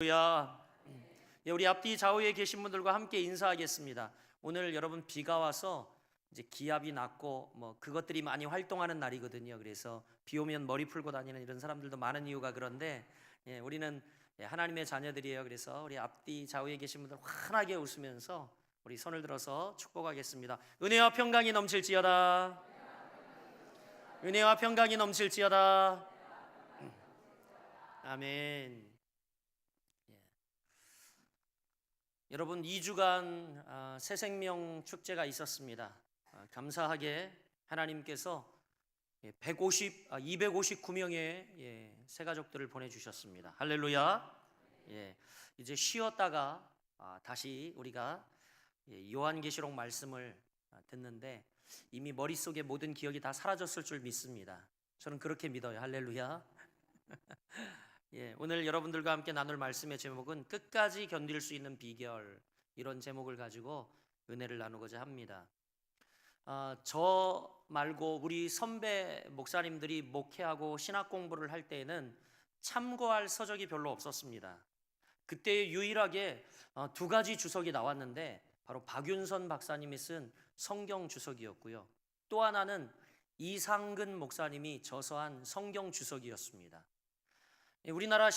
할렐루야. 우리 앞뒤 좌우에 계신 분들과 함께 인사하겠습니다. 오늘 여러분 비가 와서 이제 기압이 낮고 그것들이 많이 활동하는 날이거든요. 그래서 비 오면 머리 풀고 다니는 이런 사람들도 많은 이유가 그런데 우리는 하나님의 자녀들이에요. 그래서 우리 앞뒤 좌우에 계신 분들 환하게 웃으면서 우리 손을 들어서 축복하겠습니다. 은혜와 평강이 넘칠지어다. 은혜와 평강이 넘칠지어다. 아멘. 여러분 2주간 새생명 축제가 있었습니다. 감사하게 하나님께서 259명의 새 가족들을 보내주셨습니다. 할렐루야. 이제 쉬었다가 다시 우리가 요한계시록 말씀을 듣는데 이미 머릿속에 모든 기억이 다 사라졌을 줄 믿습니다. 저는 그렇게 믿어요. 할렐루야. 오늘 여러분들과 함께 나눌 말씀의 제목은 끝까지 견딜 수 있는 비결, 이런 제목을 가지고 은혜를 나누고자 합니다. 저 말고 우리 선배 목사님들이 목회하고 신학 공부를 할 때에는 참고할 서적이 별로 없었습니다. 그때 유일하게 두 가지 주석이 나왔는데 바로 박윤선 박사님이 쓴 성경 주석이었고요. 또 하나는 이상근 목사님이 저서한 성경 주석이었습니다. 우리나라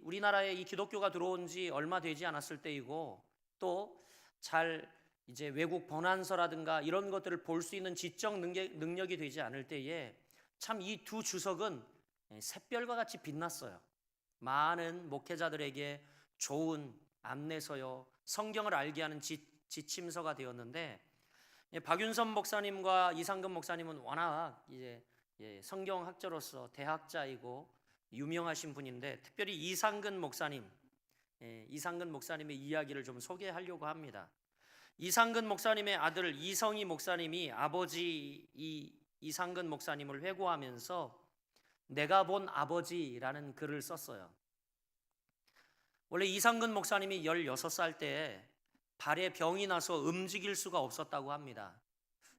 우리나라에 이 기독교가 들어온 지 얼마 되지 않았을 때이고 또 잘 이제 외국 번안서라든가 이런 것들을 볼 수 있는 지적 능력이 되지 않을 때에 참 이 두 주석은 샛별과 같이 빛났어요. 많은 목회자들에게 좋은 안내서요, 성경을 알게 하는 지침서가 되었는데 박윤선 목사님과 이상근 목사님은 워낙 이제 성경학자로서 대학자이고 유명하신 분인데 특별히 이상근 목사님의 이야기를 좀 소개하려고 합니다. 이상근 목사님의 아들 이성희 목사님이 아버지 이상근 목사님을 회고하면서 내가 본 아버지라는 글을 썼어요. 원래 이상근 목사님이 16살 때 발에 병이 나서 움직일 수가 없었다고 합니다.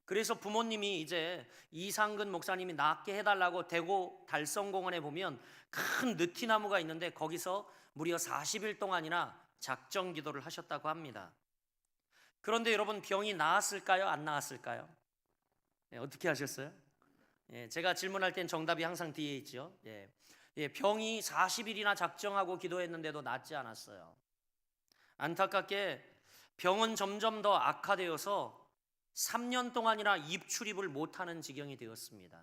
그래서 부모님이 이제 이상근 목사님이 낫게 해달라고 대구 달성공원에 보면 큰 느티나무가 있는데 거기서 무려 40일 동안이나 작정 기도를 하셨다고 합니다. 그런데 여러분 병이 나았을까요? 안 나았을까요? 어떻게 하셨어요? 제가 질문할 땐 정답이 항상 뒤에 있죠. 병이 40일이나 작정하고 기도했는데도 낫지 않았어요. 안타깝게 병은 점점 더 악화되어서 3년 동안이나 입출입을 못하는 지경이 되었습니다.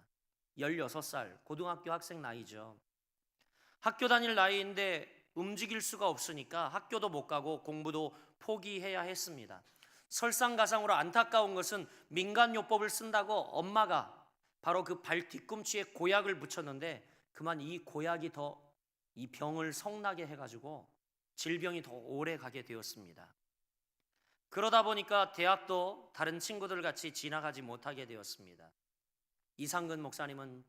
16살 고등학교 학생 나이죠. 학교 다닐 나이인데 움직일 수가 없으니까 학교도 못 가고 공부도 포기해야 했습니다. 설상가상으로 안타까운 것은 민간요법을 쓴다고 엄마가 바로 그 발 뒤꿈치에 고약을 붙였는데 그만 이 고약이 더 이 병을 성나게 해가지고 질병이 더 오래 가게 되었습니다. 그러다 보니까 대학도 다른 친구들 같이 지나가지 못하게 되었습니다. 이상근 목사님은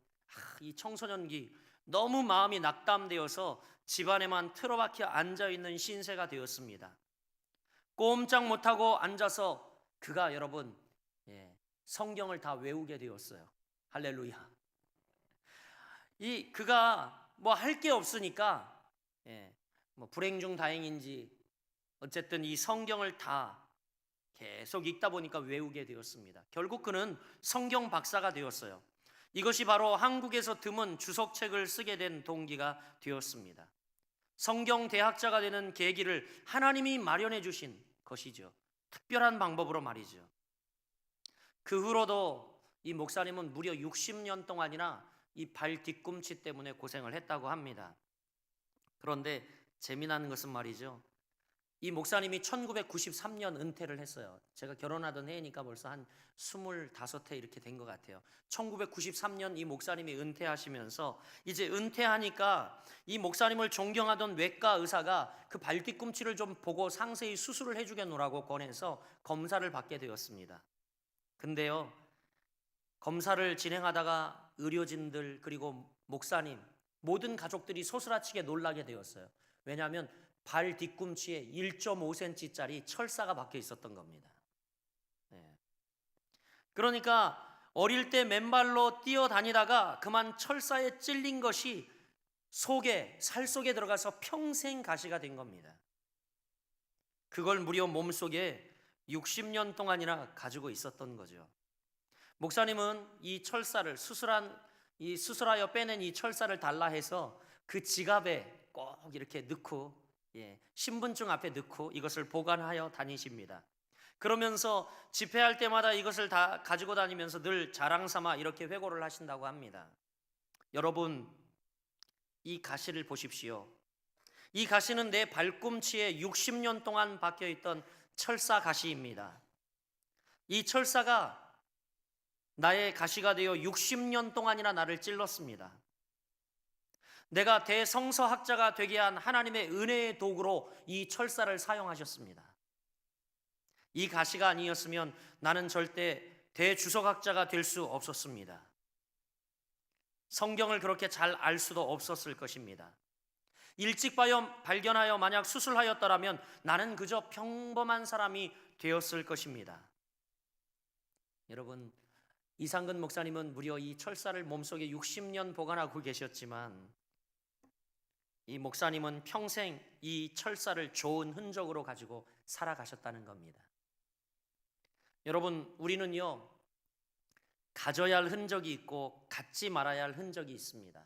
이 청소년기 너무 마음이 낙담되어서 집안에만 틀어박혀 앉아있는 신세가 되었습니다. 꼼짝 못하고 앉아서 그가 여러분 성경을 다 외우게 되었어요. 할렐루야. 그가 뭐 할 게 없으니까 불행 중 다행인지 어쨌든 이 성경을 다 계속 읽다 보니까 외우게 되었습니다. 결국 그는 성경 박사가 되었어요. 이것이 바로 한국에서 드문 주석책을 쓰게 된 동기가 되었습니다. 성경 대학자가 되는 계기를 하나님이 마련해 주신 것이죠. 특별한 방법으로 말이죠. 그 후로도 이 목사님은 무려 60년 동안이나 이 발 뒤꿈치 때문에 고생을 했다고 합니다. 그런데 재미나는 것은 말이죠. 이 목사님이 1993년 은퇴를 했어요. 제가 결혼하던 해니까 벌써 한 25해 이렇게 된 것 같아요. 1993년 이 목사님이 은퇴하시면서 이제 은퇴하니까 이 목사님을 존경하던 외과 의사가 그 발 뒤꿈치를 좀 보고 상세히 수술을 해주겠노라고 권해서 검사를 받게 되었습니다. 근데요, 검사를 진행하다가 의료진들 그리고 목사님 모든 가족들이 소스라치게 놀라게 되었어요. 왜냐하면 발 뒤꿈치에 1.5cm짜리 철사가 박혀 있었던 겁니다. 그러니까 어릴 때 맨발로 뛰어다니다가 그만 철사에 찔린 것이 살 속에 들어가서 평생 가시가 된 겁니다. 그걸 무려 몸속에 60년 동안이나 가지고 있었던 거죠. 목사님은 이 철사를 수술하여 빼낸 이 철사를 달라 해서 그 지갑에 꼭 이렇게 넣고, 신분증 앞에 넣고 이것을 보관하여 다니십니다. 그러면서 집회할 때마다 이것을 다 가지고 다니면서 늘 자랑 삼아 이렇게 회고를 하신다고 합니다. 여러분, 이 가시를 보십시오. 이 가시는 내 발꿈치에 60년 동안 박혀 있던 철사 가시입니다. 이 철사가 나의 가시가 되어 60년 동안이나 나를 찔렀습니다. 내가 대성서학자가 되게 한 하나님의 은혜의 도구로 이 철사를 사용하셨습니다. 이 가시가 아니었으면 나는 절대 대주석학자가 될 수 없었습니다. 성경을 그렇게 잘 알 수도 없었을 것입니다. 일찍 발견하여 만약 수술하였더라면 나는 그저 평범한 사람이 되었을 것입니다. 여러분, 이상근 목사님은 무려 이 철사를 몸속에 60년 보관하고 계셨지만 이 목사님은 평생 이 철사를 좋은 흔적으로 가지고 살아가셨다는 겁니다. 여러분, 우리는요, 가져야 할 흔적이 있고 갖지 말아야 할 흔적이 있습니다.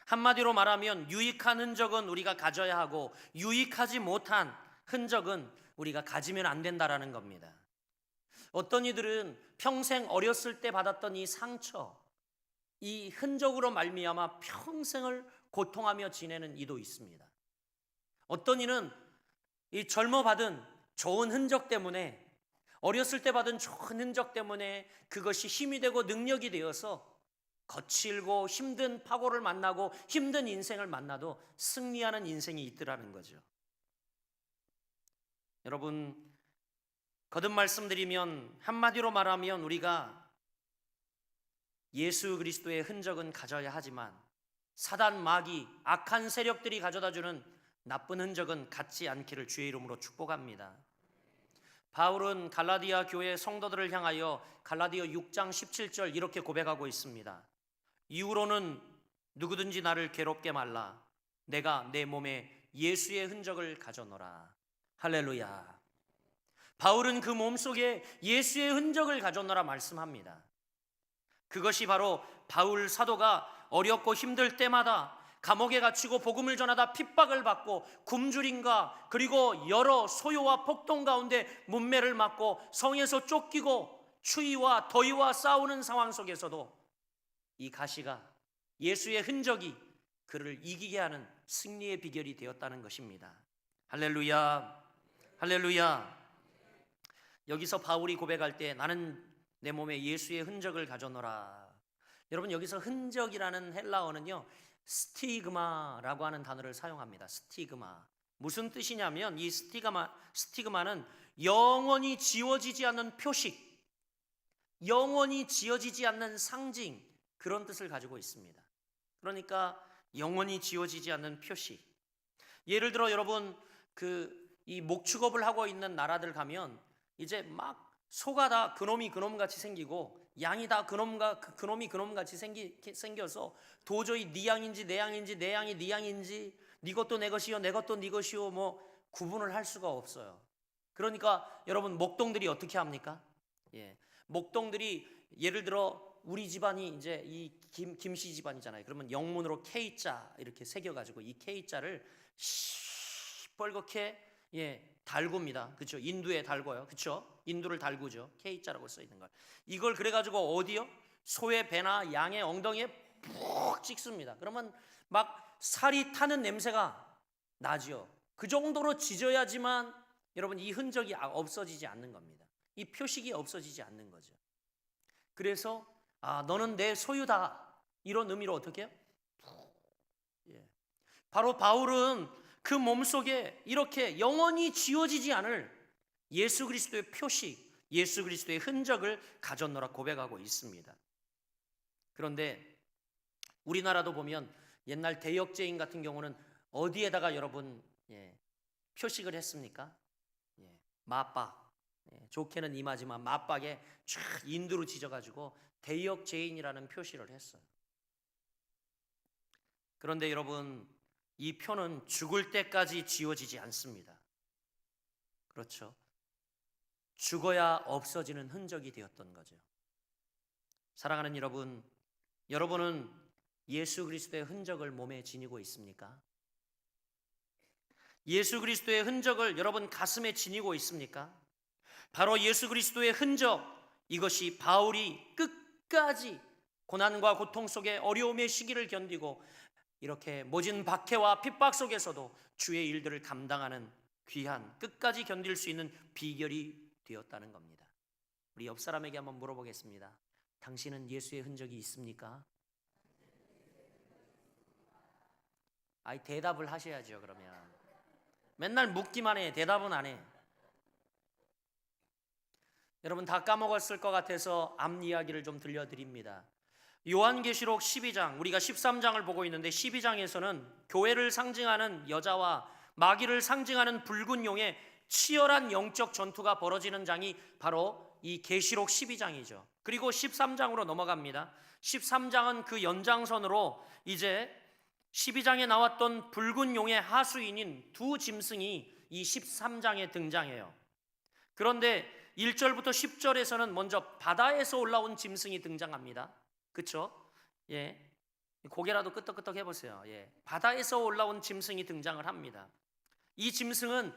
한마디로 말하면 유익한 흔적은 우리가 가져야 하고 유익하지 못한 흔적은 우리가 가지면 안 된다라는 겁니다. 어떤 이들은 평생 어렸을 때 받았던 이 상처, 이 흔적으로 말미암아 평생을 고통하며 지내는 이도 있습니다. 어떤 이는 이 젊어 받은 좋은 흔적 때문에, 어렸을 때 받은 좋은 흔적 때문에 그것이 힘이 되고 능력이 되어서 거칠고 힘든 파고를 만나고 힘든 인생을 만나도 승리하는 인생이 있더라는 거죠. 여러분, 거듭 말씀드리면 한마디로 말하면 우리가 예수 그리스도의 흔적은 가져야 하지만 사단, 마귀, 악한 세력들이 가져다주는 나쁜 흔적은 갖지 않기를 주의 이름으로 축복합니다. 바울은 갈라디아 교회 성도들을 향하여 갈라디아 6장 17절 이렇게 고백하고 있습니다. 이후로는 누구든지 나를 괴롭게 말라. 내가 내 몸에 예수의 흔적을 가져노라. 할렐루야. 바울은 그 몸속에 예수의 흔적을 가져노라 말씀합니다. 그것이 바로 바울 사도가 어렵고 힘들 때마다 감옥에 갇히고 복음을 전하다 핍박을 받고 굶주림과 그리고 여러 소요와 폭동 가운데 문매를 맞고 성에서 쫓기고 추위와 더위와 싸우는 상황 속에서도 이 가시가, 예수의 흔적이 그를 이기게 하는 승리의 비결이 되었다는 것입니다. 할렐루야, 할렐루야. 여기서 바울이 고백할 때 나는 내 몸에 예수의 흔적을 가져노라. 여러분, 여기서 흔적이라는 헬라어는요, 스티그마라고 하는 단어를 사용합니다. 스티그마. 무슨 뜻이냐면 이 스티그마는 영원히 지워지지 않는 표식, 영원히 지워지지 않는 상징, 그런 뜻을 가지고 있습니다. 그러니까 영원히 지워지지 않는 표식. 예를 들어 여러분, 이 목축업을 하고 있는 나라들 가면 이제 막 소가 다 그놈이 그놈같이 생기고 양이 다 그놈이 그놈같이 생겨서 도저히 네 양인지 내 양인지 내 양이 네 양인지 네 것도 내 것이요 내 것도 네 것이요 뭐 구분을 할 수가 없어요. 그러니까 여러분, 목동들이 어떻게 합니까? 목동들이 예를 들어 우리 집안이 이제 이 김씨 집안이잖아요. 그러면 영문으로 K자 이렇게 새겨가지고 이 K자를 시뻘겋게 달굽니다. 그렇죠? 인두에 달궈요. 그렇죠? 인두를 달구죠. K자라고 써 있는 걸. 이걸 그래가지고 어디요? 소의 배나 양의 엉덩이에 푹 찍습니다. 그러면 막 살이 타는 냄새가 나죠. 그 정도로 지져야지만 여러분 이 흔적이 없어지지 않는 겁니다. 이 표식이 없어지지 않는 거죠. 그래서 너는 내 소유다, 이런 의미로 어떻게 해요? 바로 바울은 그 몸속에 이렇게 영원히 지워지지 않을 예수 그리스도의 표식, 예수 그리스도의 흔적을 가졌노라 고백하고 있습니다. 그런데 우리나라도 보면 옛날 대역죄인 같은 경우는 어디에다가 여러분 표식을 했습니까? 맞박, 좋게는 이마지만 맞박에 쫙 인두로 지져가지고 대역죄인이라는 표시를 했어요. 그런데 여러분, 이 표는 죽을 때까지 지워지지 않습니다. 그렇죠? 죽어야 없어지는 흔적이 되었던 거죠. 사랑하는 여러분, 여러분은 예수 그리스도의 흔적을 몸에 지니고 있습니까? 예수 그리스도의 흔적을 여러분 가슴에 지니고 있습니까? 바로 예수 그리스도의 흔적, 이것이 바울이 끝까지 고난과 고통 속에 어려움의 시기를 견디고 이렇게 모진 박해와 핍박 속에서도 주의 일들을 감당하는 귀한, 끝까지 견딜 수 있는 비결이 되었다는 겁니다. 우리 옆 사람에게 한번 물어보겠습니다. 당신은 예수의 흔적이 있습니까? 아이, 대답을 하셔야죠. 그러면 맨날 묻기만 해, 대답은 안 해. 여러분 다 까먹었을 것 같아서 앞 이야기를 좀 들려드립니다. 요한계시록 12장, 우리가 13장을 보고 있는데 12장에서는 교회를 상징하는 여자와 마귀를 상징하는 붉은 용의 치열한 영적 전투가 벌어지는 장이 바로 이 계시록 12장이죠. 그리고 13장으로 넘어갑니다. 13장은 그 연장선으로 이제 12장에 나왔던 붉은 용의 하수인인 두 짐승이 이 13장에 등장해요. 그런데 1절부터 10절에서는 먼저 바다에서 올라온 짐승이 등장합니다. 그렇죠? 예, 고개라도 끄덕끄덕 해보세요. 예, 바다에서 올라온 짐승이 등장을 합니다. 이 짐승은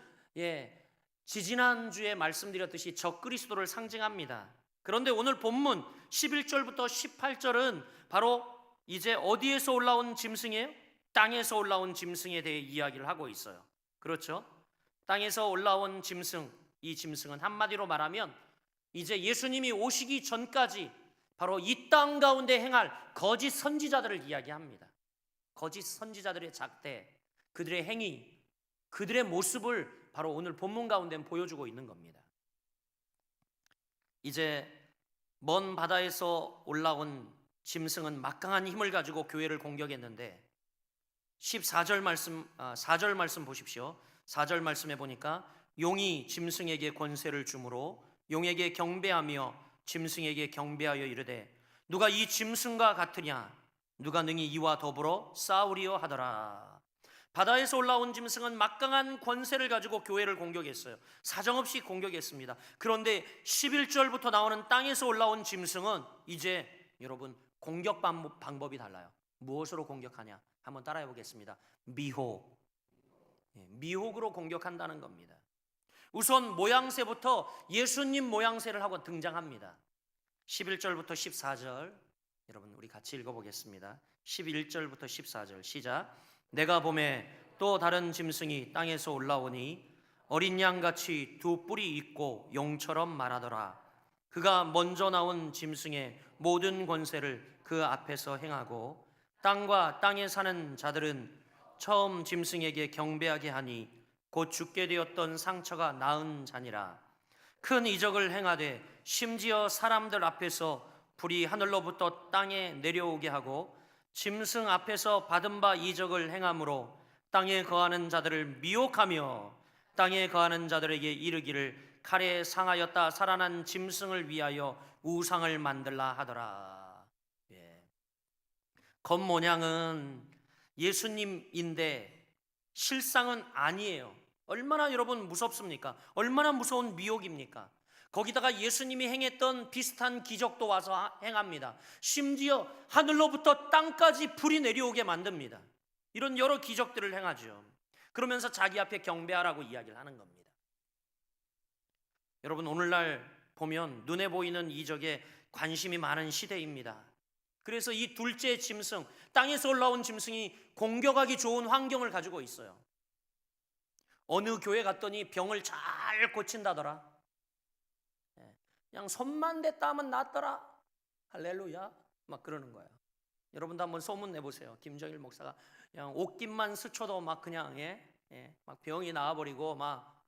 지지난주에 말씀드렸듯이 적그리스도를 상징합니다. 그런데 오늘 본문 11절부터 18절은 바로 이제 어디에서 올라온 짐승이에요? 땅에서 올라온 짐승에 대해 이야기를 하고 있어요. 그렇죠? 땅에서 올라온 짐승, 이 짐승은 한마디로 말하면 이제 예수님이 오시기 전까지 바로 이 땅 가운데 행할 거짓 선지자들을 이야기합니다. 거짓 선지자들의 작대, 그들의 행위, 그들의 모습을 바로 오늘 본문 가운데 보여주고 있는 겁니다. 이제 먼 바다에서 올라온 짐승은 막강한 힘을 가지고 교회를 공격했는데 14절 말씀, 4절 말씀 보십시오. 4절 말씀에 보니까 용이 짐승에게 권세를 주므로 용에게 경배하며 짐승에게 경배하여 이르되 누가 이 짐승과 같으냐 누가 능히 이와 더불어 싸우리요 하더라. 바다에서 올라온 짐승은 막강한 권세를 가지고 교회를 공격했어요. 사정없이 공격했습니다. 그런데 11절부터 나오는 땅에서 올라온 짐승은 이제 여러분 공격 방법이 달라요. 무엇으로 공격하냐? 한번 따라해 보겠습니다. 미혹. 미혹으로 공격한다는 겁니다. 우선 모양새부터 예수님 모양새를 하고 등장합니다. 11절부터 14절 여러분 우리 같이 읽어보겠습니다. 11절부터 14절 시작. 내가 보매 또 다른 짐승이 땅에서 올라오니 어린 양같이 두 뿔이 있고 용처럼 말하더라. 그가 먼저 나온 짐승의 모든 권세를 그 앞에서 행하고 땅과 땅에 사는 자들은 처음 짐승에게 경배하게 하니 곧 죽게 되었던 상처가 나은 자니라. 큰 이적을 행하되 심지어 사람들 앞에서 불이 하늘로부터 땅에 내려오게 하고 짐승 앞에서 받은 바 이적을 행함으로 땅에 거하는 자들을 미혹하며 땅에 거하는 자들에게 이르기를 칼에 상하였다 살아난 짐승을 위하여 우상을 만들라 하더라. 겉모양은 예수님인데 실상은 아니에요. 얼마나 여러분 무섭습니까? 얼마나 무서운 미혹입니까? 거기다가 예수님이 행했던 비슷한 기적도 와서 행합니다. 심지어 하늘로부터 땅까지 불이 내려오게 만듭니다. 이런 여러 기적들을 행하죠. 그러면서 자기 앞에 경배하라고 이야기를 하는 겁니다. 여러분 오늘날 보면 눈에 보이는 이적에 관심이 많은 시대입니다. 그래서 이 둘째 짐승, 땅에서 올라온 짐승이 공격하기 좋은 환경을 가지고 있어요. 어느 교회 갔더니 병을 잘 고친다더라. 그냥 손만 댔다 하면 낫더라. 할렐루야. 막 그러는 거야. 여러분도 한번 소문 내보세요. 김정일 목사가 그냥 옷깃만 스쳐도 막 그냥 막 병이 나와버리고 막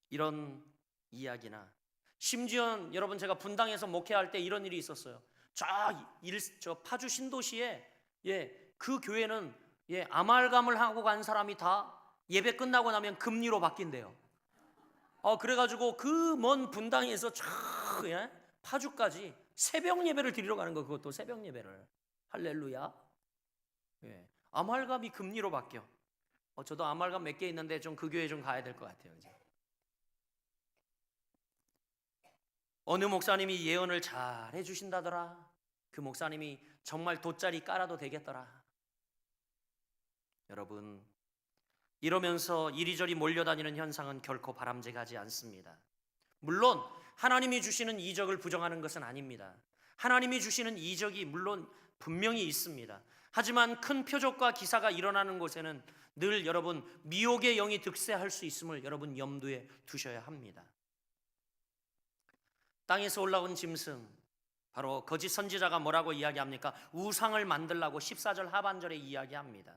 이런 이야기나 심지어 여러분 제가 분당에서 목회할 때 이런 일이 있었어요. 저 파주 신도시에 그 교회는 아말감을 하고 간 사람이 다 예배 끝나고 나면 금리로 바뀐대요. 그래가지고 그 먼 분당에서 파주까지 새벽 예배를 드리러 가는 거. 그것도 새벽 예배를. 할렐루야. 예. 아말감이 금리로 바뀌어. 저도 아말감 몇 개 있는데 좀 그 교회 좀 가야 될 것 같아요. 이제. 어느 목사님이 예언을 잘 해주신다더라. 그 목사님이 정말 돗자리 깔아도 되겠더라. 여러분, 이러면서 이리저리 몰려다니는 현상은 결코 바람직하지 않습니다. 물론 하나님이 주시는 이적을 부정하는 것은 아닙니다. 하나님이 주시는 이적이 물론 분명히 있습니다. 하지만 큰 표적과 기사가 일어나는 곳에는 늘 여러분 미혹의 영이 득세할 수 있음을 여러분 염두에 두셔야 합니다. 땅에서 올라온 짐승, 바로 거짓 선지자가 뭐라고 이야기합니까? 우상을 만들라고 14절 하반절에 이야기합니다.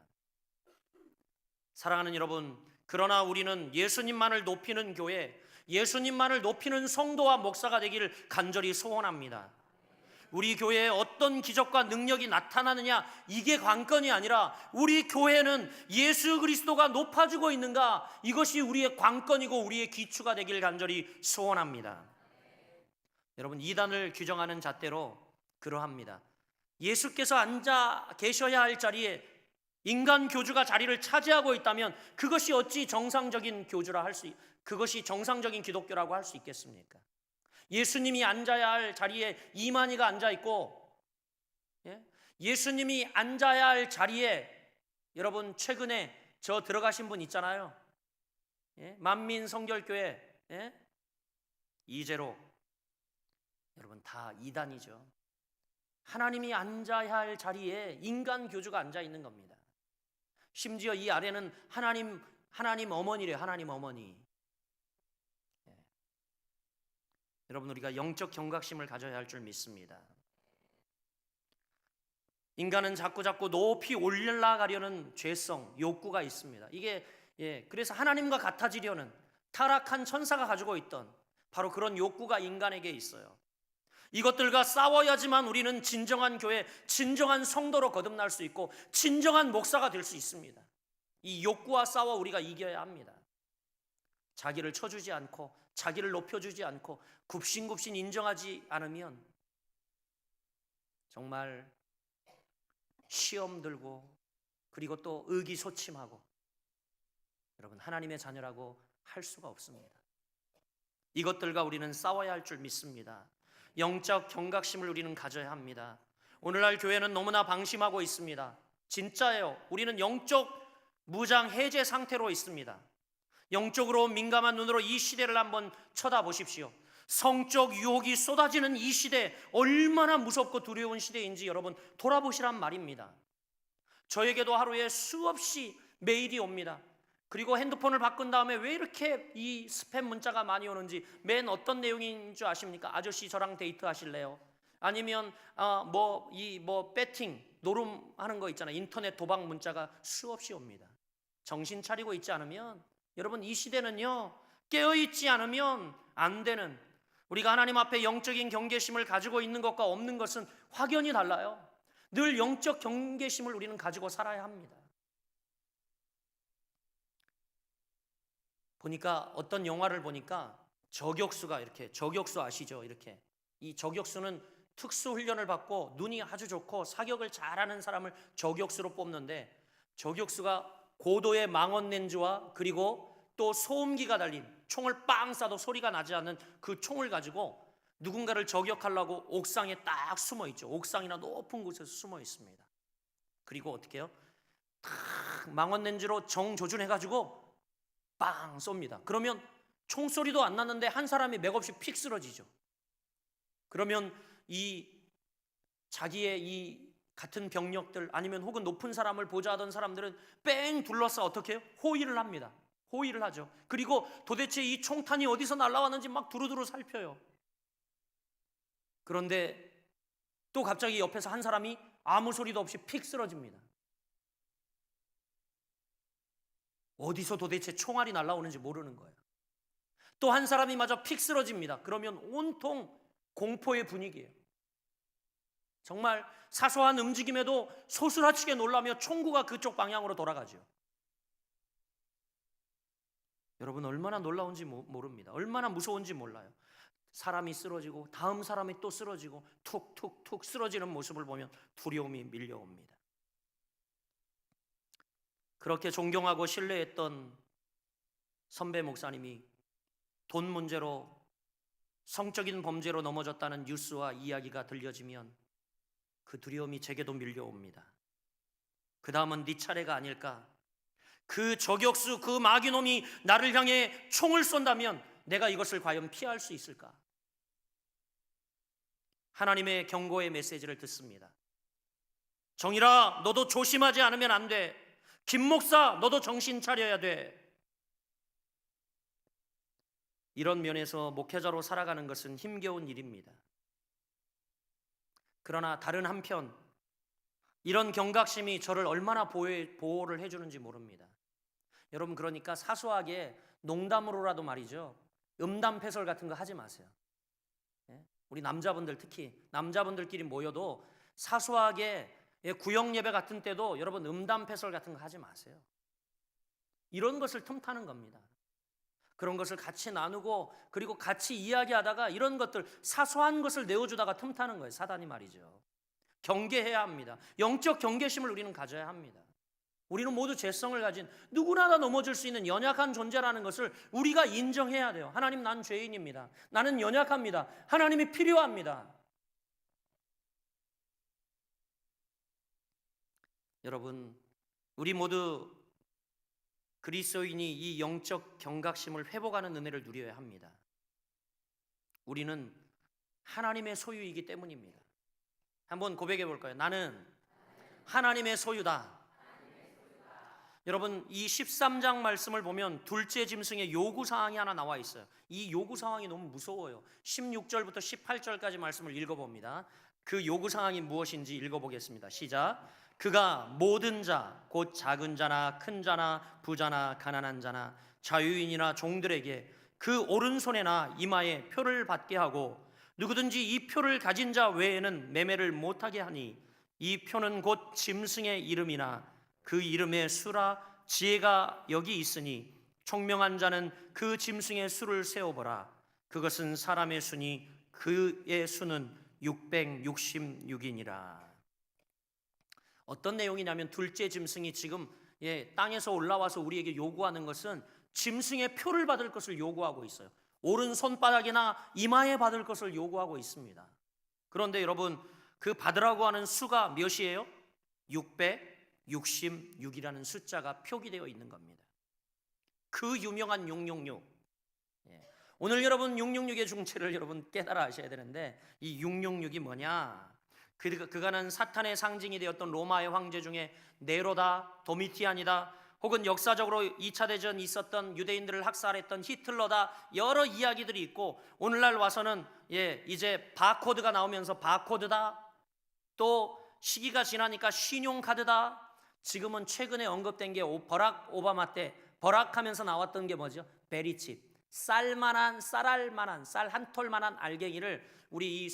사랑하는 여러분, 그러나 우리는 예수님만을 높이는 교회, 예수님만을 높이는 성도와 목사가 되기를 간절히 소원합니다. 우리 교회에 어떤 기적과 능력이 나타나느냐, 이게 관건이 아니라 우리 교회는 예수 그리스도가 높아지고 있는가, 이것이 우리의 관건이고 우리의 기초가 되길 간절히 소원합니다. 여러분, 이단을 규정하는 잣대로 그러합니다. 예수께서 앉아 계셔야 할 자리에 인간 교주가 자리를 차지하고 있다면 그것이 어찌 정상적인 교주라 그것이 정상적인 기독교라고 할 수 있겠습니까? 예수님이 앉아야 할 자리에 이만희가 앉아 있고, 예수님이 앉아야 할 자리에 여러분 최근에 저 들어가신 분 있잖아요. 만민 성결교회 이재로, 여러분 다 이단이죠. 하나님이 앉아야 할 자리에 인간 교주가 앉아 있는 겁니다. 심지어 이 아래는 하나님 어머니래요. 하나님 어머니. 여러분, 우리가 영적 경각심을 가져야 할 줄 믿습니다. 인간은 자꾸 높이 올라가려는 죄성, 욕구가 있습니다. 이게 그래서 하나님과 같아지려는 타락한 천사가 가지고 있던 바로 그런 욕구가 인간에게 있어요. 이것들과 싸워야지만 우리는 진정한 교회, 진정한 성도로 거듭날 수 있고 진정한 목사가 될 수 있습니다. 이 욕구와 싸워 우리가 이겨야 합니다. 자기를 쳐주지 않고 자기를 높여주지 않고 굽신굽신 인정하지 않으면 정말 시험 들고 그리고 또 의기소침하고 여러분 하나님의 자녀라고 할 수가 없습니다. 이것들과 우리는 싸워야 할 줄 믿습니다. 영적 경각심을 우리는 가져야 합니다. 오늘날 교회는 너무나 방심하고 있습니다. 진짜예요. 우리는 영적 무장 해제 상태로 있습니다. 영적으로 민감한 눈으로 이 시대를 한번 쳐다보십시오. 성적 유혹이 쏟아지는 이 시대, 얼마나 무섭고 두려운 시대인지 여러분 돌아보시란 말입니다. 저에게도 하루에 수없이 메일이 옵니다. 그리고 핸드폰을 바꾼 다음에 왜 이렇게 이 스팸 문자가 많이 오는지, 맨 어떤 내용인 줄 아십니까? 아저씨 저랑 데이트 하실래요? 아니면 배팅, 노름하는 거 있잖아요. 인터넷 도박 문자가 수없이 옵니다. 정신 차리고 있지 않으면 여러분 이 시대는요, 깨어있지 않으면 안 되는, 우리가 하나님 앞에 영적인 경계심을 가지고 있는 것과 없는 것은 확연히 달라요. 늘 영적 경계심을 우리는 가지고 살아야 합니다. 보니까 어떤 영화를 보니까 저격수가 이렇게, 저격수 아시죠? 이렇게 이 저격수는 특수 훈련을 받고 눈이 아주 좋고 사격을 잘하는 사람을 저격수로 뽑는데, 저격수가 고도의 망원 렌즈와 그리고 또 소음기가 달린 총을 빵 쏴도 소리가 나지 않는 그 총을 가지고 누군가를 저격하려고 옥상에 딱 숨어 있죠. 옥상이나 높은 곳에서 숨어 있습니다. 그리고 어떻게 해요? 탁 망원 렌즈로 정조준해가지고 빵 쏩니다. 그러면 총소리도 안 났는데 한 사람이 맥없이 픽 쓰러지죠. 그러면 이 자기의 이 같은 병력들 아니면 혹은 높은 사람을 보좌하던 사람들은 뺑 둘러싸 어떻게 해요? 호위를 합니다. 호위를 하죠. 그리고 도대체 이 총탄이 어디서 날아왔는지 막 두루두루 살펴요. 그런데 또 갑자기 옆에서 한 사람이 아무 소리도 없이 픽 쓰러집니다. 어디서 도대체 총알이 날아오는지 모르는 거예요. 또 한 사람이 마저 픽 쓰러집니다. 그러면 온통 공포의 분위기예요. 정말 사소한 움직임에도 소스라치게 놀라며 총구가 그쪽 방향으로 돌아가죠. 여러분 얼마나 놀라운지 모릅니다. 얼마나 무서운지 몰라요. 사람이 쓰러지고 다음 사람이 또 쓰러지고 툭툭툭 쓰러지는 모습을 보면 두려움이 밀려옵니다. 그렇게 존경하고 신뢰했던 선배 목사님이 돈 문제로 성적인 범죄로 넘어졌다는 뉴스와 이야기가 들려지면 그 두려움이 제게도 밀려옵니다. 그 다음은 네 차례가 아닐까? 그 저격수, 그 마귀놈이 나를 향해 총을 쏜다면 내가 이것을 과연 피할 수 있을까? 하나님의 경고의 메시지를 듣습니다. 정일아, 너도 조심하지 않으면 안 돼. 김 목사, 너도 정신 차려야 돼. 이런 면에서 목회자로 살아가는 것은 힘겨운 일입니다. 그러나 다른 한편 이런 경각심이 저를 얼마나 보호를 해주는지 모릅니다. 여러분, 그러니까 사소하게 농담으로라도 말이죠, 음담패설 같은 거 하지 마세요. 우리 남자분들, 특히 남자분들끼리 모여도 사소하게 구역 예배 같은 때도 여러분 음담패설 같은 거 하지 마세요. 이런 것을 틈타는 겁니다. 그런 것을 같이 나누고 그리고 같이 이야기하다가 이런 것들, 사소한 것을 내어주다가 틈타는 거예요, 사단이 말이죠. 경계해야 합니다. 영적 경계심을 우리는 가져야 합니다. 우리는 모두 죄성을 가진, 누구나 다 넘어질 수 있는 연약한 존재라는 것을 우리가 인정해야 돼요. 하나님, 난 죄인입니다. 나는 연약합니다. 하나님이 필요합니다. 여러분, 우리 모두 그리스도인이 이 영적 경각심을 회복하는 은혜를 누려야 합니다. 우리는 하나님의 소유이기 때문입니다. 한번 고백해 볼까요? 나는 하나님의 소유다. 여러분, 이 13장 말씀을 보면 둘째 짐승의 요구사항이 하나 나와 있어요. 이 요구사항이 너무 무서워요. 16절부터 18절까지 말씀을 읽어봅니다. 그 요구사항이 무엇인지 읽어보겠습니다. 시작. 그가 모든 자, 곧 작은 자나 큰 자나 부자나 가난한 자나 자유인이나 종들에게 그 오른손에나 이마에 표를 받게 하고 누구든지 이 표를 가진 자 외에는 매매를 못하게 하니 이 표는 곧 짐승의 이름이나 그 이름의 수라. 지혜가 여기 있으니 총명한 자는 그 짐승의 수를 세어보라. 그것은 사람의 수니 그의 수는 666이니라. 어떤 내용이냐면 둘째 짐승이 지금 땅에서 올라와서 우리에게 요구하는 것은 짐승의 표를 받을 것을 요구하고 있어요. 오른손바닥이나 이마에 받을 것을 요구하고 있습니다. 그런데 여러분, 그 받으라고 하는 수가 몇이에요? 666이라는 숫자가 표기되어 있는 겁니다. 그 유명한 666. 오늘 여러분 666의 중체를 여러분 깨달아 아셔야 되는데, 이 666이 뭐냐? 그가는 사탄의 상징이 되었던 로마의 황제 중에 네로다, 도미티안이다, 혹은 역사적으로 2차 대전 있었던 유대인들을 학살했던 히틀러다, 여러 이야기들이 있고, 오늘날 와서는 이제 바코드가 나오면서 바코드다, 또 시기가 지나니까 신용카드다, 지금은 최근에 언급된 게 버락 오바마 때 버락하면서 나왔던 게 뭐죠? 베리칩. 쌀알만한 쌀 한 톨만한 알갱이를 우리 이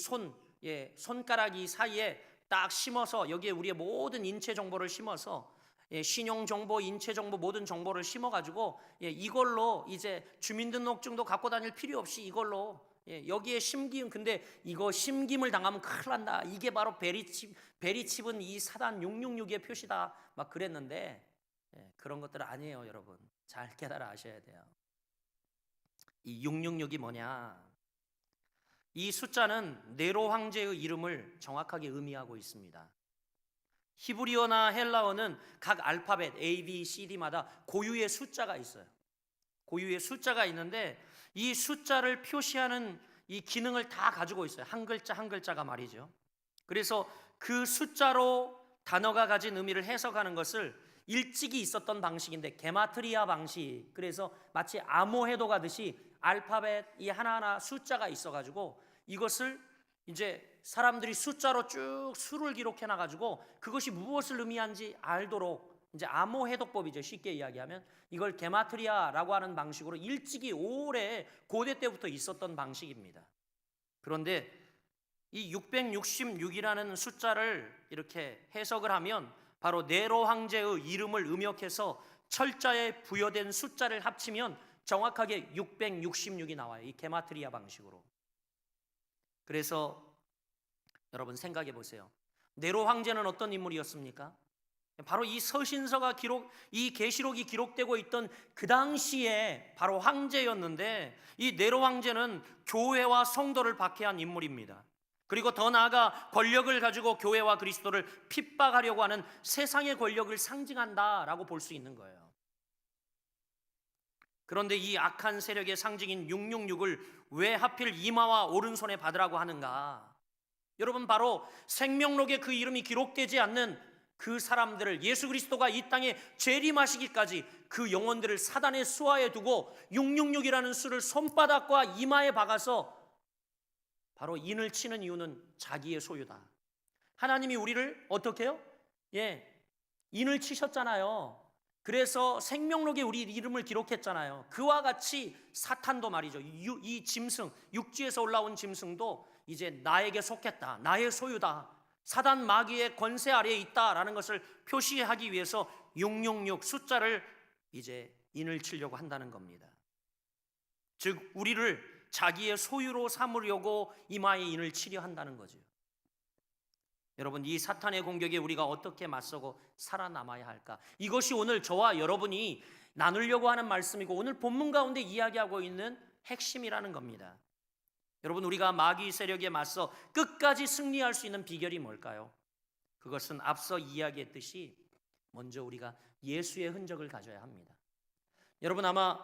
손가락이 사이에 딱 심어서 여기에 우리의 모든 인체 정보를 심어서 신용 정보, 인체 정보, 모든 정보를 심어가지고 이걸로 이제 주민등록증도 갖고 다닐 필요 없이 이걸로 여기에 심김, 근데 이거 심김을 당하면 큰일 난다. 이게 바로 베리칩은 이 사단 666의 표시다. 막 그랬는데 그런 것들 아니에요, 여러분. 잘 깨달아 아셔야 돼요. 이 666이 뭐냐? 이 숫자는 네로 황제의 이름을 정확하게 의미하고 있습니다. 히브리어나 헬라어는 각 알파벳 A, B, C, D마다 고유의 숫자가 있어요. 고유의 숫자가 있는데 이 숫자를 표시하는 이 기능을 다 가지고 있어요. 한 글자 한 글자가 말이죠. 그래서 그 숫자로 단어가 가진 의미를 해석하는 것을 일찍이 있었던 방식인데 게마트리아 방식, 그래서 마치 암호해독 하듯이 알파벳 이 하나하나 숫자가 있어가지고 이것을 이제 사람들이 숫자로 쭉 수를 기록해 놔가지고 그것이 무엇을 의미하는지 알도록, 이제 암호해독법이죠. 쉽게 이야기하면 이걸 게마트리아라고 하는 방식으로 일찍이 오래 고대 때부터 있었던 방식입니다. 그런데 이 666이라는 숫자를 이렇게 해석을 하면 바로 네로 황제의 이름을 음역해서 철자에 부여된 숫자를 합치면 정확하게 666이 나와요. 이 게마트리아 방식으로. 그래서 여러분 생각해 보세요. 네로 황제는 어떤 인물이었습니까? 바로 이 서신서가 이 계시록이 기록되고 있던 그 당시에 바로 황제였는데, 이 네로 황제는 교회와 성도를 박해한 인물입니다. 그리고 더 나아가 권력을 가지고 교회와 그리스도를 핍박하려고 하는 세상의 권력을 상징한다라고 볼 수 있는 거예요. 그런데 이 악한 세력의 상징인 666을 왜 하필 이마와 오른손에 받으라고 하는가? 여러분, 바로 생명록에 그 이름이 기록되지 않는 그 사람들을, 예수 그리스도가 이 땅에 재림하시기까지 그 영혼들을 사단의 수하에 두고 666이라는 수를 손바닥과 이마에 박아서 바로 인을 치는 이유는 자기의 소유다. 하나님이 우리를 어떻게 해요? 인을 치셨잖아요. 그래서 생명록에 우리 이름을 기록했잖아요. 그와 같이 사탄도 말이죠, 이 짐승, 육지에서 올라온 짐승도 이제 나에게 속했다, 나의 소유다, 사단 마귀의 권세 아래에 있다라는 것을 표시하기 위해서 666 숫자를 이제 인을 치려고 한다는 겁니다. 즉 우리를 자기의 소유로 삼으려고 이마에 인을 치려 한다는 거죠. 여러분, 이 사탄의 공격에 우리가 어떻게 맞서고 살아남아야 할까? 이것이 오늘 저와 여러분이 나누려고 하는 말씀이고, 오늘 본문 가운데 이야기하고 있는 핵심이라는 겁니다. 여러분, 우리가 마귀 세력에 맞서 끝까지 승리할 수 있는 비결이 뭘까요? 그것은 앞서 이야기했듯이 먼저 우리가 예수의 흔적을 가져야 합니다. 여러분, 아마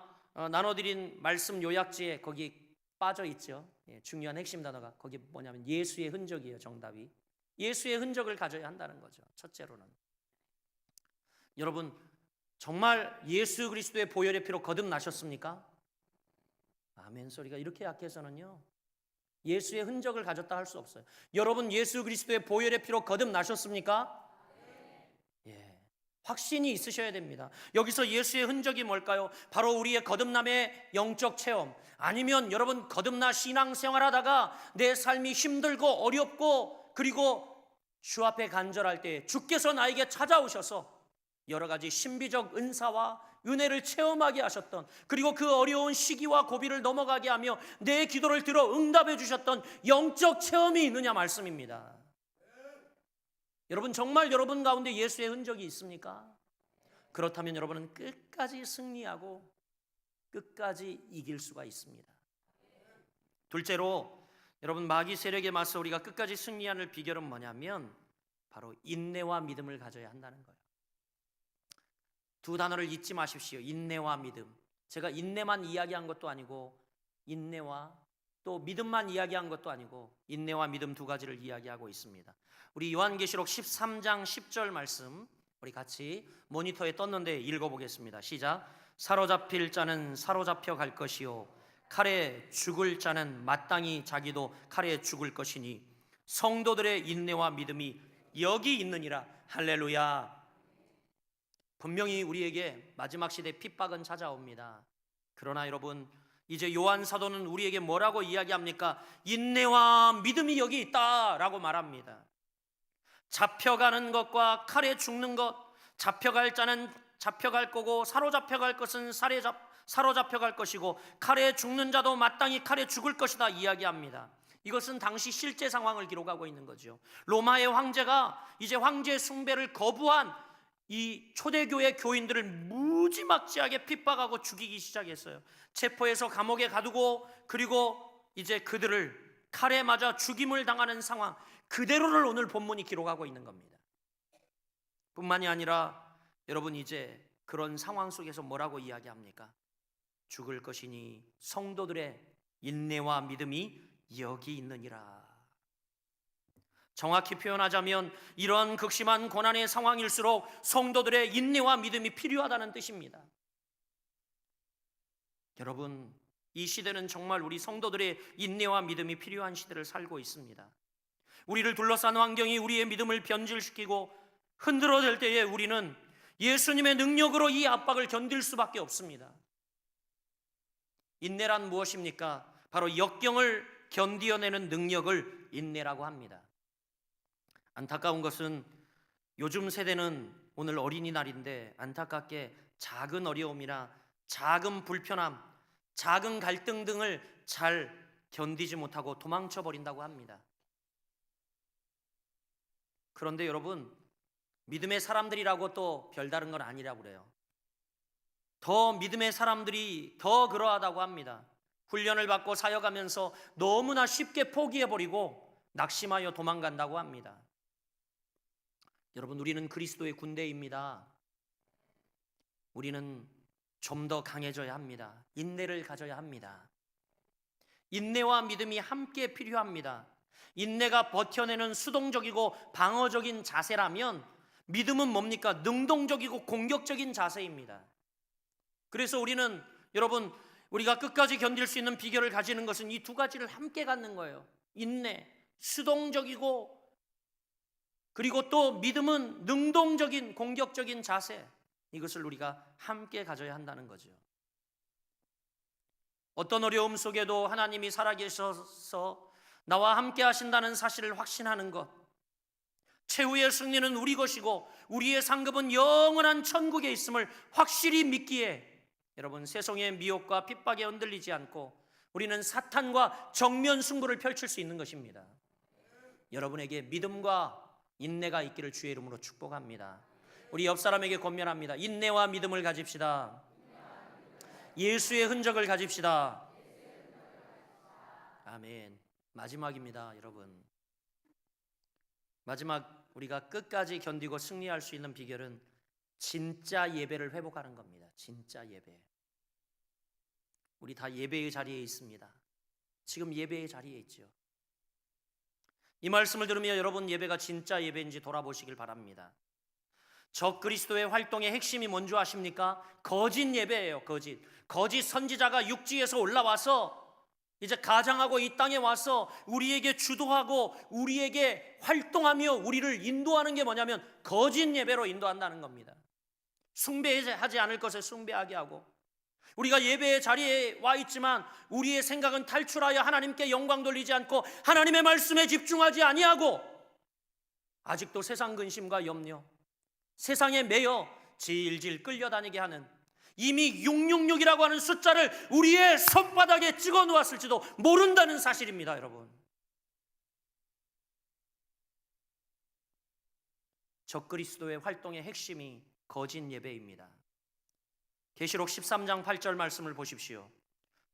나눠드린 말씀 요약지에 거기 빠져 있죠. 중요한 핵심 단어가 거기 뭐냐면 예수의 흔적이에요. 정답이 예수의 흔적을 가져야 한다는 거죠. 첫째로는 여러분, 정말 예수 그리스도의 보혈의 피로 거듭나셨습니까? 아멘 소리가 이렇게 약해서는요, 예수의 흔적을 가졌다 할 수 없어요. 여러분, 예수 그리스도의 보혈의 피로 거듭나셨습니까? 확신이 있으셔야 됩니다. 여기서 예수의 흔적이 뭘까요? 바로 우리의 거듭남의 영적 체험, 아니면 여러분 거듭나 신앙생활하다가 내 삶이 힘들고 어렵고, 그리고 주 앞에 간절할 때 주께서 나에게 찾아오셔서 여러 가지 신비적 은사와 은혜를 체험하게 하셨던, 그리고 그 어려운 시기와 고비를 넘어가게 하며 내 기도를 들어 응답해 주셨던 영적 체험이 있느냐 말씀입니다. 여러분, 정말 여러분 가운데 예수의 흔적이 있습니까? 그렇다면 여러분은 끝까지 승리하고 끝까지 이길 수가 있습니다. 둘째로, 여러분, 마귀 세력에 맞서 우리가 끝까지 승리하는 비결은 뭐냐면 바로 인내와 믿음을 가져야 한다는 거예요. 두 단어를 잊지 마십시오. 인내와 믿음. 제가 인내만 이야기한 것도 아니고, 인내와 또 믿음만 이야기한 것도 아니고, 인내와 믿음 두 가지를 이야기하고 있습니다. 우리 요한계시록 13장 10절 말씀 우리 같이 모니터에 떴는데 읽어보겠습니다. 시작. 사로잡힐 자는 사로잡혀 갈 것이요 칼에 죽을 자는 마땅히 자기도 칼에 죽을 것이니 성도들의 인내와 믿음이 여기 있느니라. 할렐루야. 분명히 우리에게 마지막 시대 핍박은 찾아옵니다. 그러나 여러분, 이제 요한 사도는 우리에게 뭐라고 이야기합니까? 인내와 믿음이 여기 있다라고 말합니다. 잡혀가는 것과 칼에 죽는 것, 잡혀갈 자는 잡혀갈 거고 사로잡혀갈 것은 사로잡혀갈 것이고 칼에 죽는 자도 마땅히 칼에 죽을 것이다 이야기합니다. 이것은 당시 실제 상황을 기록하고 있는 거죠. 로마의 황제가 이제 황제 숭배를 거부한 이 초대교회 교인들을 무지막지하게 핍박하고 죽이기 시작했어요. 체포해서 감옥에 가두고, 그리고 이제 그들을 칼에 맞아 죽임을 당하는 상황 그대로를 오늘 본문이 기록하고 있는 겁니다. 뿐만이 아니라 여러분, 이제 그런 상황 속에서 뭐라고 이야기합니까? 죽을 것이니 성도들의 인내와 믿음이 여기 있느니라. 정확히 표현하자면 이런 극심한 고난의 상황일수록 성도들의 인내와 믿음이 필요하다는 뜻입니다. 여러분, 이 시대는 정말 우리 성도들의 인내와 믿음이 필요한 시대를 살고 있습니다. 우리를 둘러싼 환경이 우리의 믿음을 변질시키고 흔들어댈 때에 우리는 예수님의 능력으로 이 압박을 견딜 수밖에 없습니다. 인내란 무엇입니까? 바로 역경을 견디어내는 능력을 인내라고 합니다. 안타까운 것은 요즘 세대는 오늘 어린이날인데 안타깝게 작은 어려움이나 작은 불편함, 작은 갈등 등을 잘 견디지 못하고 도망쳐 버린다고 합니다. 그런데 여러분, 믿음의 사람들이라고 또 별다른 건 아니라고 그래요. 더 믿음의 사람들이 더 그러하다고 합니다. 훈련을 받고 사역하면서 너무나 쉽게 포기해버리고 낙심하여 도망간다고 합니다. 여러분, 우리는 그리스도의 군대입니다. 우리는 좀 더 강해져야 합니다. 인내를 가져야 합니다. 인내와 믿음이 함께 필요합니다. 인내가 버텨내는 수동적이고 방어적인 자세라면 믿음은 뭡니까? 능동적이고 공격적인 자세입니다. 그래서 우리는 여러분, 우리가 끝까지 견딜 수 있는 비결을 가지는 것은 이 두 가지를 함께 갖는 거예요. 인내, 수동적이고, 그리고 또 믿음은 능동적인 공격적인 자세, 이것을 우리가 함께 가져야 한다는 거죠. 어떤 어려움 속에도 하나님이 살아계셔서 나와 함께 하신다는 사실을 확신하는 것, 최후의 승리는 우리 것이고 우리의 상급은 영원한 천국에 있음을 확실히 믿기에 여러분, 세상의 미혹과 핍박에 흔들리지 않고 우리는 사탄과 정면 승부를 펼칠 수 있는 것입니다. 여러분에게 믿음과 인내가 있기를 주의 이름으로 축복합니다. 우리 옆 사람에게 권면합니다. 인내와 믿음을 가집시다. 예수의 흔적을 가집시다. 아멘. 마지막입니다, 여러분. 마지막, 우리가 끝까지 견디고 승리할 수 있는 비결은 진짜 예배를 회복하는 겁니다. 진짜 예배. 우리 다 예배의 자리에 있습니다. 지금 예배의 자리에 있죠. 이 말씀을 들으며 여러분, 예배가 진짜 예배인지 돌아보시길 바랍니다. 적 그리스도의 활동의 핵심이 뭔지 아십니까? 거짓 예배예요. 거짓 선지자가 육지에서 올라와서 이제 가장하고 이 땅에 와서 우리에게 주도하고 우리에게 활동하며 우리를 인도하는 게 뭐냐면 거짓 예배로 인도한다는 겁니다. 숭배하지 않을 것을 숭배하게 하고, 우리가 예배의 자리에 와 있지만 우리의 생각은 탈출하여 하나님께 영광 돌리지 않고 하나님의 말씀에 집중하지 아니하고 아직도 세상 근심과 염려, 세상에 매여 질질 끌려다니게 하는, 이미 666이라고 하는 숫자를 우리의 손바닥에 찍어 놓았을지도 모른다는 사실입니다, 여러분. 적그리스도의 활동의 핵심이 거짓 예배입니다. 계시록 13장 8절 말씀을 보십시오.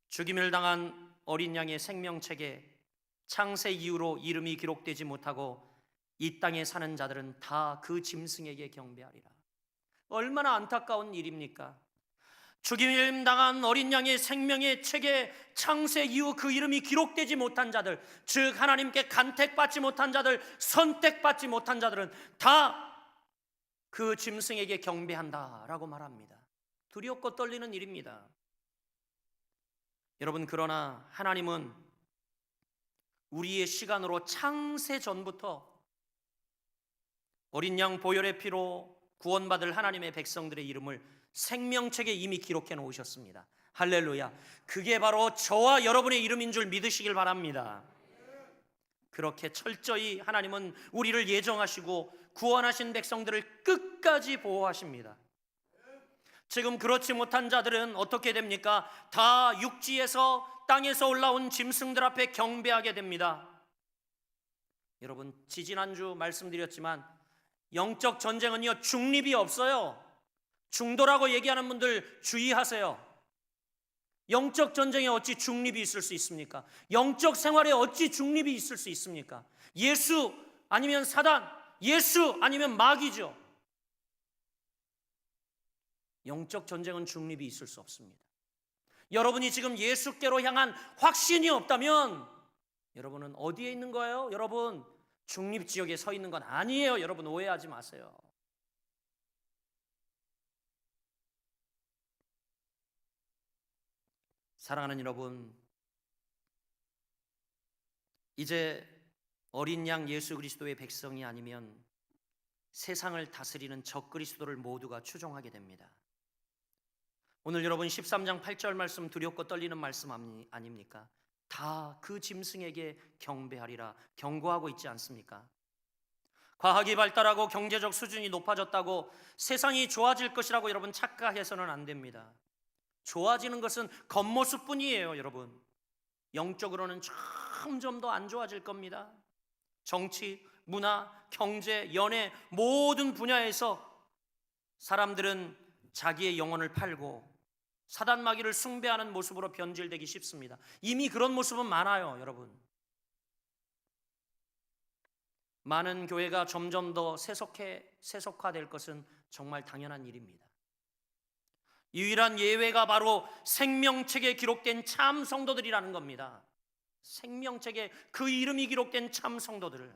죽임을 당한 어린 양의 생명책에 창세 이후로 이름이 기록되지 못하고 이 땅에 사는 자들은 다 그 짐승에게 경배하리라. 얼마나 안타까운 일입니까? 죽임 당한 어린 양의 생명의 책에 창세 이후 그 이름이 기록되지 못한 자들, 즉 하나님께 간택받지 못한 자들, 선택받지 못한 자들은 다 그 짐승에게 경배한다라고 말합니다. 두렵고 떨리는 일입니다. 여러분, 그러나 하나님은 우리의 시간으로 창세 전부터 어린 양 보혈의 피로 구원받을 하나님의 백성들의 이름을 생명책에 이미 기록해 놓으셨습니다. 할렐루야. 그게 바로 저와 여러분의 이름인 줄 믿으시길 바랍니다. 그렇게 철저히 하나님은 우리를 예정하시고 구원하신 백성들을 끝까지 보호하십니다. 지금 그렇지 못한 자들은 어떻게 됩니까? 다 육지에서, 땅에서 올라온 짐승들 앞에 경배하게 됩니다. 여러분, 지지난주 말씀드렸지만 영적 전쟁은요, 중립이 없어요. 중도라고 얘기하는 분들 주의하세요. 영적 전쟁에 어찌 중립이 있을 수 있습니까? 영적 생활에 어찌 중립이 있을 수 있습니까? 예수 아니면 사단, 예수 아니면 마귀죠. 영적 전쟁은 중립이 있을 수 없습니다. 여러분이 지금 예수께로 향한 확신이 없다면 여러분은 어디에 있는 거예요? 여러분, 중립지역에 서 있는 건 아니에요. 여러분, 오해하지 마세요. 사랑하는 여러분, 이제 어린 양 예수 그리스도의 백성이 아니면 세상을 다스리는 적그리스도를 모두가 추종하게 됩니다. 오늘 여러분 13장 8절 말씀, 두렵고 떨리는 말씀 아닙니까? 다 그 짐승에게 경배하리라 경고하고 있지 않습니까? 과학이 발달하고 경제적 수준이 높아졌다고 세상이 좋아질 것이라고 여러분 착각해서는 안 됩니다. 좋아지는 것은 겉모습뿐이에요. 여러분, 영적으로는 점점 더 안 좋아질 겁니다. 정치, 문화, 경제, 연애 모든 분야에서 사람들은 자기의 영혼을 팔고 사단 마귀를 숭배하는 모습으로 변질되기 쉽습니다. 이미 그런 모습은 많아요, 여러분. 많은 교회가 점점 더 세속화될 것은 정말 당연한 일입니다. 유일한 예외가 바로 생명책에 기록된 참 성도들이라는 겁니다. 생명책에 그 이름이 기록된 참 성도들을,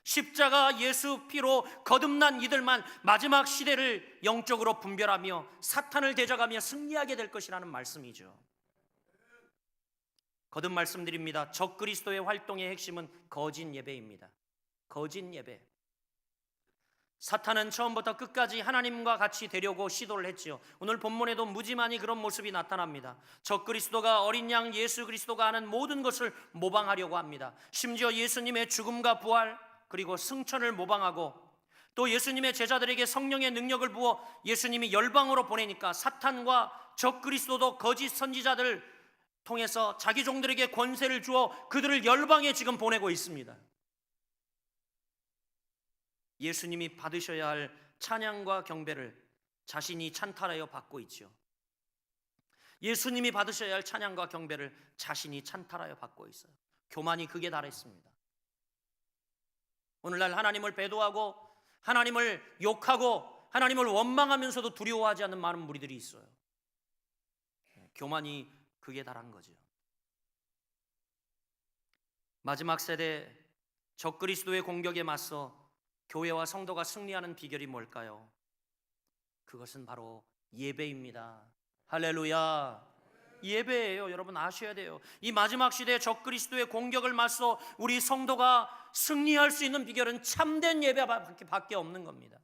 십자가 예수 피로 거듭난 이들만 마지막 시대를 영적으로 분별하며 사탄을 대적하며 승리하게 될 것이라는 말씀이죠. 거듭 말씀드립니다. 적그리스도의 활동의 핵심은 거짓 예배입니다. 거짓 예배. 사탄은 처음부터 끝까지 하나님과 같이 되려고 시도를 했지요. 오늘 본문에도 무지만이 그런 모습이 나타납니다. 적그리스도가 어린 양 예수 그리스도가 하는 모든 것을 모방하려고 합니다. 심지어 예수님의 죽음과 부활 그리고 승천을 모방하고, 또 예수님의 제자들에게 성령의 능력을 부어 예수님이 열방으로 보내니까 사탄과 적그리스도도 거짓 선지자들을 통해서 자기 종들에게 권세를 주어 그들을 열방에 지금 보내고 있습니다. 예수님이 받으셔야 할 찬양과 경배를 자신이 찬탈하여 받고 있죠. 예수님이 받으셔야 할 찬양과 경배를 자신이 찬탈하여 받고 있어요. 교만이 극에 달했습니다. 오늘날 하나님을 배도하고 하나님을 욕하고 하나님을 원망하면서도 두려워하지 않는 많은 무리들이 있어요. 교만이 극에 달한 거죠. 마지막 세대 적그리스도의 공격에 맞서 교회와 성도가 승리하는 비결이 뭘까요? 그것은 바로 예배입니다. 할렐루야. 예배예요. 여러분 아셔야 돼요. 이 마지막 시대에 적그리스도의 공격을 맞서 우리 성도가 승리할 수 있는 비결은 참된 예배밖에 없는 겁니다.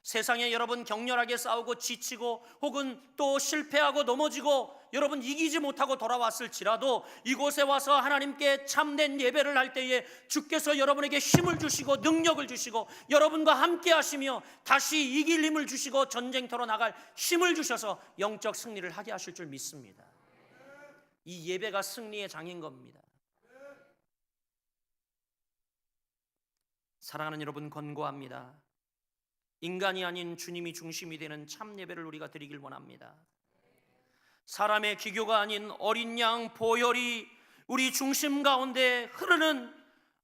세상에 여러분 격렬하게 싸우고 지치고 혹은 또 실패하고 넘어지고 여러분 이기지 못하고 돌아왔을지라도 이곳에 와서 하나님께 참된 예배를 할 때에 주께서 여러분에게 힘을 주시고 능력을 주시고 여러분과 함께 하시며 다시 이길 힘을 주시고 전쟁터로 나갈 힘을 주셔서 영적 승리를 하게 하실 줄 믿습니다. 이 예배가 승리의 장인 겁니다. 사랑하는 여러분, 권고합니다. 인간이 아닌 주님이 중심이 되는 참 예배를 우리가 드리길 원합니다. 사람의 기교가 아닌 어린 양 보혈이 우리 중심 가운데 흐르는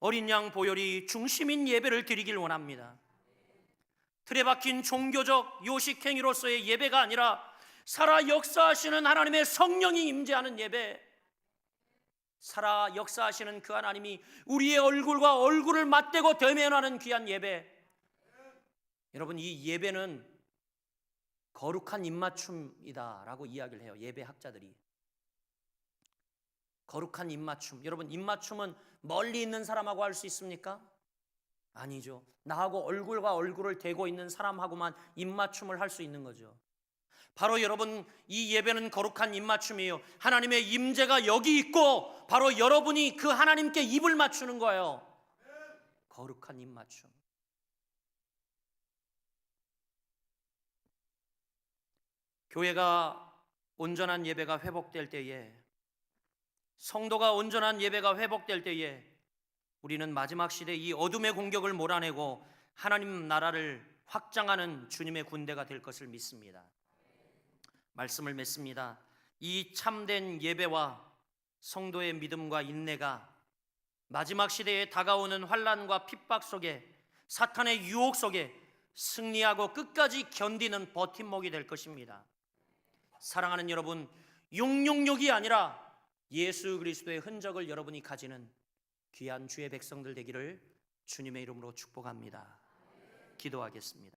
어린 양 보혈이 중심인 예배를 드리길 원합니다. 틀에 박힌 종교적 요식행위로서의 예배가 아니라 살아 역사하시는 하나님의 성령이 임재하는 예배, 살아 역사하시는 그 하나님이 우리의 얼굴과 얼굴을 맞대고 대면하는 귀한 예배. 여러분, 이 예배는 거룩한 입맞춤이다라고 이야기를 해요. 예배 학자들이. 거룩한 입맞춤. 여러분, 입맞춤은 멀리 있는 사람하고 할 수 있습니까? 아니죠. 나하고 얼굴과 얼굴을 대고 있는 사람하고만 입맞춤을 할 수 있는 거죠. 바로 여러분, 이 예배는 거룩한 입맞춤이에요. 하나님의 임재가 여기 있고 바로 여러분이 그 하나님께 입을 맞추는 거예요. 거룩한 입맞춤. 교회가 온전한 예배가 회복될 때에, 성도가 온전한 예배가 회복될 때에 우리는 마지막 시대 이 어둠의 공격을 몰아내고 하나님 나라를 확장하는 주님의 군대가 될 것을 믿습니다. 말씀을 맺습니다. 이 참된 예배와 성도의 믿음과 인내가 마지막 시대에 다가오는 환난과 핍박 속에, 사탄의 유혹 속에 승리하고 끝까지 견디는 버팀목이 될 것입니다. 사랑하는 여러분, 666이 아니라 예수 그리스도의 흔적을 여러분이 가지는 귀한 주의 백성들 되기를 주님의 이름으로 축복합니다. 기도하겠습니다.